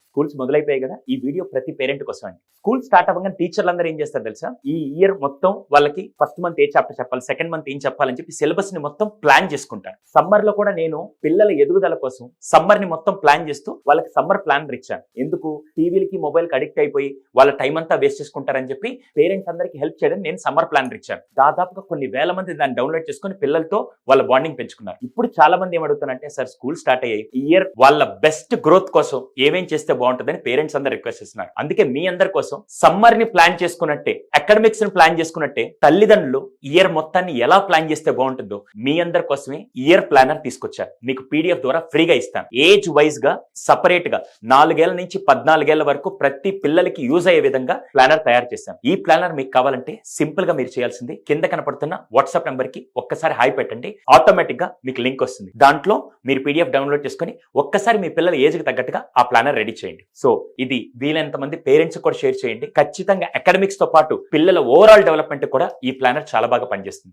Schools మొదలైపోయాయి కదా, ఈ video ప్రతి పేరెంట్ కోసం అండి. స్కూల్ స్టార్ట్ అవ్వగానే టీచర్లు ఏం చేస్తారు తెలుసా, ఈ ఇయర్ మొత్తం వాళ్ళకి ఫస్ట్ మంత్ ఏ చాప్టర్ చెప్పాలి, సెకండ్ మంత్ ఏం చెప్పాలని చెప్పి సిలబస్ ని మొత్తం ప్లాన్ చేసుకుంటారు. సమ్మర్ లో కూడా నేను పిల్లల ఎదుగుదల కోసం సమ్మర్ ని మొత్తం ప్లాన్ చేస్తూ వాళ్ళకి సమ్మర్ ప్లానర్ ఇచ్చాను. ఎందుకు, టీవీలకి మొబైల్ కి అడిక్ట్ అయిపోయి వాళ్ళ టైం అంతా వేస్ట్ చేసుకుంటారని చెప్పి పేరెంట్స్ అందరికి హెల్ప్ చేయడం నేను సమ్మర్ ప్లానర్ ఇచ్చాను. దాదాపుగా కొన్ని వేల మంది దాన్ని డౌన్లోడ్ చేసుకుని పిల్లలతో వాళ్ళ బాండింగ్ పెంచుకున్నారు. ఇప్పుడు చాలా మంది ఏమడుగుతారంటే, సార్ స్కూల్ స్టార్ట్ అయ్యాయి, ఈ ఇయర్ వాళ్ళ బెస్ట్ గ్రోత్ కోసం ఏమేం చేస్తే బాగుంటుందని పేరెంట్స్ అందరు రిక్వెస్ట్ చేస్తున్నారు. అందుకే మీ అందరి కోసం సమ్మర్ ని ప్లాన్ చేసుకున్నట్టే, అకాడమిక్స్ ని ప్లాన్ చేసుకున్నట్టే, తల్లిదండ్రులు ఇయర్ మొత్తాన్ని ఎలా ప్లాన్ చేస్తే బాగుంటుందో మీ అందరి కోసమే ఇయర్ ప్లానర్ తీసుకొచ్చారు. మీకు పీడిఎఫ్ ద్వారా ఫ్రీగా ఇస్తాను. ఏజ్ వైజ్ గా సపరేట్ గా 4 ఏళ్ల నుంచి 14 ఏళ్ల వరకు ప్రతి పిల్లలకి యూజ్ అయ్యే విధంగా ప్లానర్ తయారు చేశాను. ఈ ప్లానర్ మీకు కావాలంటే సింపుల్ గా మీరు చేయాల్సింది కింద కనపడుతున్న వాట్సాప్ నెంబర్ కి ఒక్కసారి హాయ్ పెట్టండి, ఆటోమేటిక్ గా మీకు లింక్ వస్తుంది. దాంట్లో మీరు పీడిఎఫ్ డౌన్లోడ్ చేసుకుని ఒక్కసారి మీ పిల్లల ఏజ్ కి తగ్గట్టుగా ఆ ప్లానర్ రెడీ చేయండి. సో ఇది వీలైనంత మంది పేరెంట్స్ కూడా షేర్ చేయండి. ఖచ్చితంగా అకాడమిక్స్ తో పాటు పిల్లల ఓవరాల్ డెవలప్మెంట్ కూడా ఈ ప్లానర్ చాలా బాగా పనిచేస్తుంది.